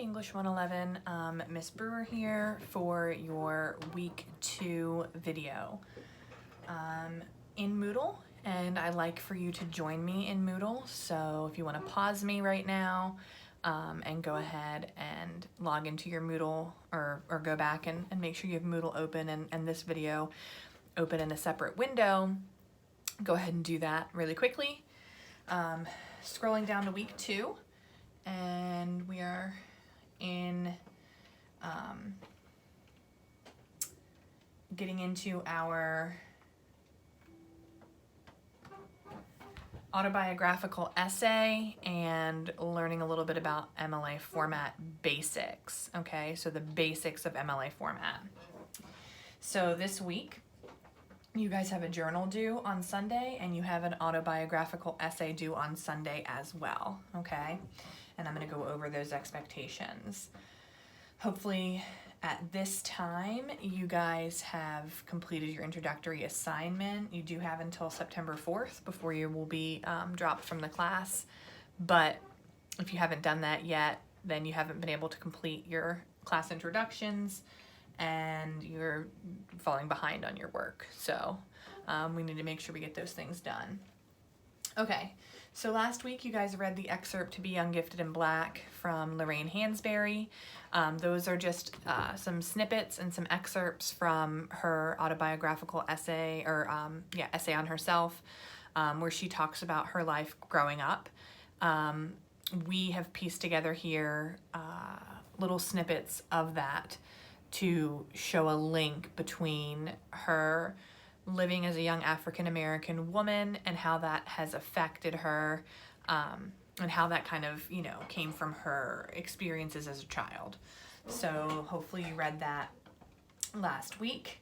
English 111, Miss Brewer here for your week 2 video. In Moodle, and I like for you to join me in Moodle, so if you want to pause me right now and go ahead and log into your Moodle or go back and make sure you have Moodle open and this video open in a separate window, go ahead and do that really quickly. Scrolling down to week 2, and we are in getting into our autobiographical essay and learning a little bit about MLA format basics. Okay, so the basics of MLA format. So this week, you guys have a journal due on Sunday, and you have an autobiographical essay due on Sunday as well, okay? And I'm gonna go over those expectations. Hopefully at this time, you guys have completed your introductory assignment. You do have until September 4th before you will be dropped from the class, but if you haven't done that yet, then you haven't been able to complete your class introductions, and you're falling behind on your work. So we need to make sure we get those things done. Okay, so last week you guys read the excerpt To Be Young, Gifted, and Black from Lorraine Hansberry. Those are just some snippets and some excerpts from her autobiographical essay, or essay on herself, where she talks about her life growing up. We have pieced together here little snippets of that to show a link between her living as a young African-American woman and how that has affected her, and how that kind of, came from her experiences as a child. So hopefully you read that last week.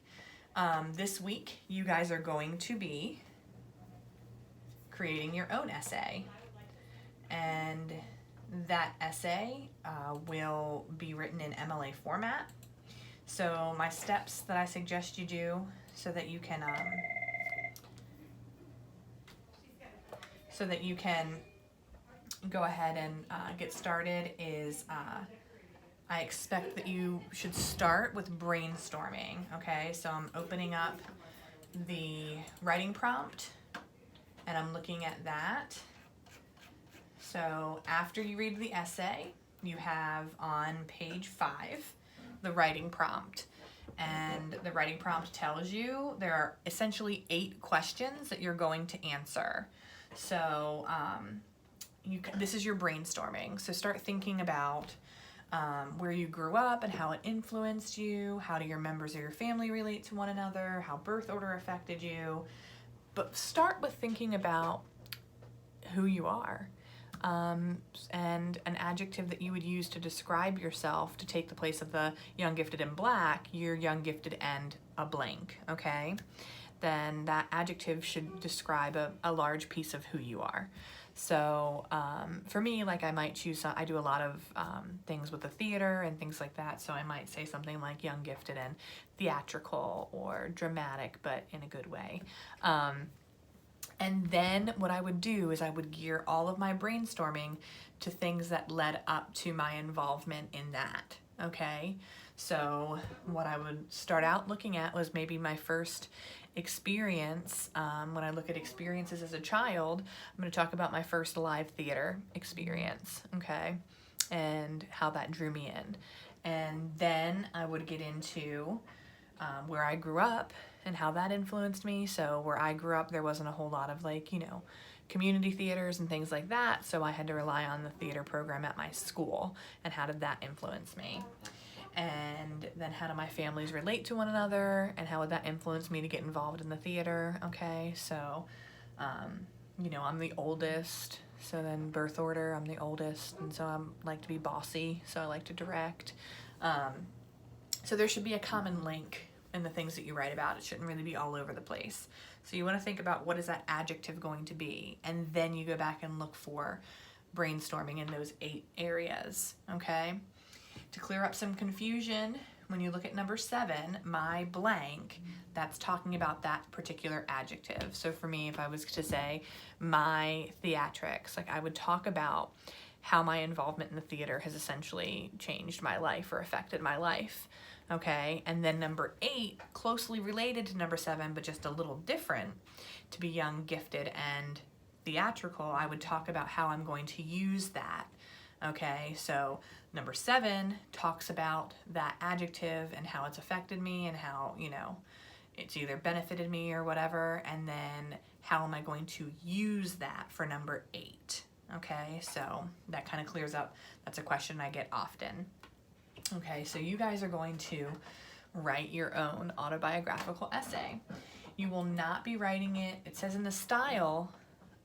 This week, you guys are going to be creating your own essay. And that essay will be written in MLA format. So my steps that I suggest you do so that you can go ahead and get started is I expect that you should start with brainstorming. Okay, so I'm opening up the writing prompt and I'm looking at that. So after you read the essay, you have on page 5 the writing prompt, and the writing prompt tells you there are essentially 8 questions that you're going to answer. So this is your brainstorming. So start thinking about where you grew up and how it influenced you. How do your members of your family relate to one another? How birth order affected you? But start with thinking about who you are. And an adjective that you would use to describe yourself to take the place of the young, gifted, and black, you're young, gifted, and a blank, okay? Then that adjective should describe a large piece of who you are. So for me, like I might choose, I do a lot of things with the theater and things like that, so I might say something like young, gifted, and theatrical, or dramatic, but in a good way. And then what I would do is I would gear all of my brainstorming to things that led up to my involvement in that, okay? So what I would start out looking at was maybe my first experience. When I look at experiences as a child, I'm going to talk about my first live theater experience, okay? And how that drew me in. And then I would get into where I grew up and how that influenced me. So where I grew up, there wasn't a whole lot of community theaters and things like that. So I had to rely on the theater program at my school, and how did that influence me? And then how do my families relate to one another, and how would that influence me to get involved in the theater? Okay, so, I'm the oldest, so then birth order, I'm the oldest, and so I like to be bossy, so I like to direct. So there should be a common link in the things that you write about. It shouldn't really be all over the place. So you want to think about what is that adjective going to be, and then you go back and look for brainstorming in those 8 areas, okay? To clear up some confusion, when you look at number 7, my blank, that's talking about that particular adjective. So for me, if I was to say my theatrics, like I would talk about how my involvement in the theater has essentially changed my life or affected my life. Okay, and then number 8, closely related to number 7, but just a little different, to be young, gifted, and theatrical, I would talk about how I'm going to use that. Okay, so number 7 talks about that adjective and how it's affected me and how, you know, it's either benefited me or whatever, and then how am I going to use that for number 8. Okay, so that kind of clears up. That's a question I get often. Okay, so you guys are going to write your own autobiographical essay. You will not be writing it, it says in the style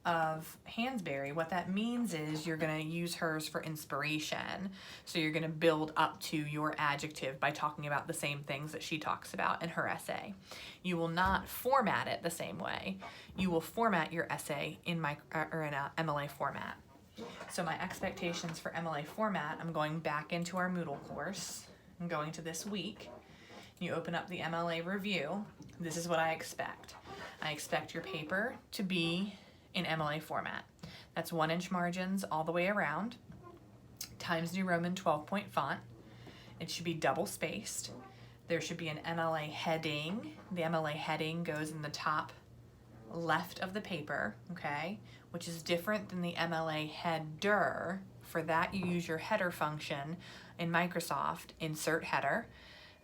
of Hansberry. What that means is you're going to use hers for inspiration. So you're going to build up to your adjective by talking about the same things that she talks about in her essay. You will not format it the same way. You will format your essay in a MLA format. So my expectations for MLA format, I'm going back into our Moodle course. I'm going to this week. You open up the MLA review. This is what I expect. I expect your paper to be in MLA format. That's 1-inch margins all the way around, Times New Roman 12-point font. It should be double spaced. There should be an MLA heading. The MLA heading goes in the top left of the paper, okay, which is different than the MLA header. For that, you use your header function in Microsoft, insert header.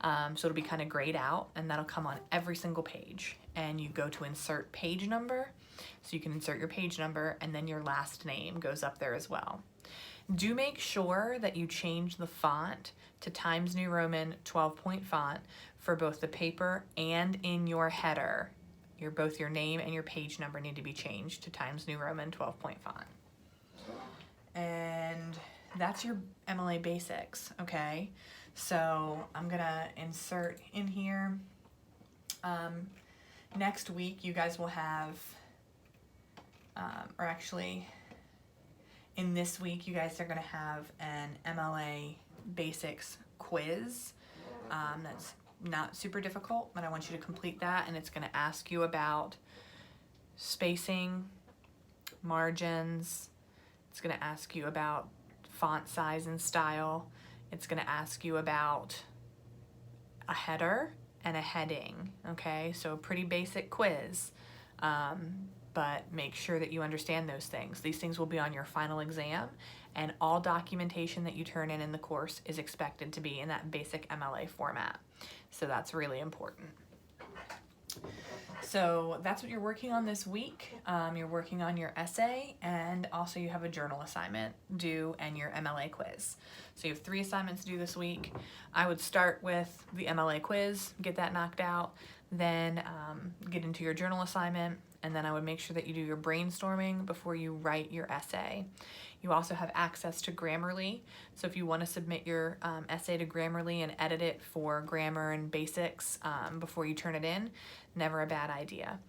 So it'll be kind of grayed out, and that'll come on every single page. And you go to insert page number, so you can insert your page number, and then your last name goes up there as well. Do make sure that you change the font to Times New Roman 12-point font for both the paper and in your header. Both your name and your page number need to be changed to Times New Roman 12-point font. And that's your MLA basics, okay? So I'm gonna insert in here. Next week you guys will have, or actually in this week you guys are gonna have an MLA basics quiz. That's not super difficult, but I want you to complete that, and it's gonna ask you about spacing, margins. It's gonna ask you about font size and style. It's gonna ask you about a header and a heading, okay? So a pretty basic quiz, but make sure that you understand those things. These things will be on your final exam, and all documentation that you turn in the course is expected to be in that basic MLA format. So that's really important. So that's what you're working on this week. You're working on your essay, and also you have a journal assignment due and your MLA quiz. So you have 3 assignments due this week. I would start with the MLA quiz, get that knocked out, then get into your journal assignment, and then I would make sure that you do your brainstorming before you write your essay. You also have access to Grammarly, so if you want to submit your essay to Grammarly and edit it for grammar and basics before you turn it in, never a bad idea.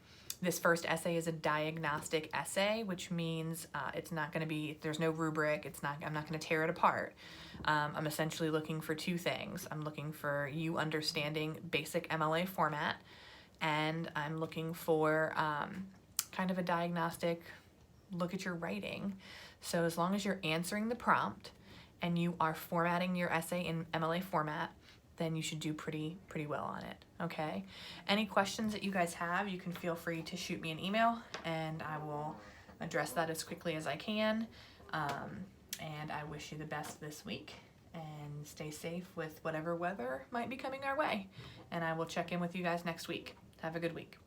This first essay is a diagnostic essay, which means it's not going to be, there's no rubric, I'm not going to tear it apart. I'm essentially looking for 2 things. I'm looking for you understanding basic MLA format, and I'm looking for kind of a diagnostic look at your writing. So as long as you're answering the prompt and you are formatting your essay in MLA format, then you should do pretty well on it, okay? Any questions that you guys have, you can feel free to shoot me an email, and I will address that as quickly as I can. And I wish you the best this week, and stay safe with whatever weather might be coming our way. And I will check in with you guys next week. Have a good week.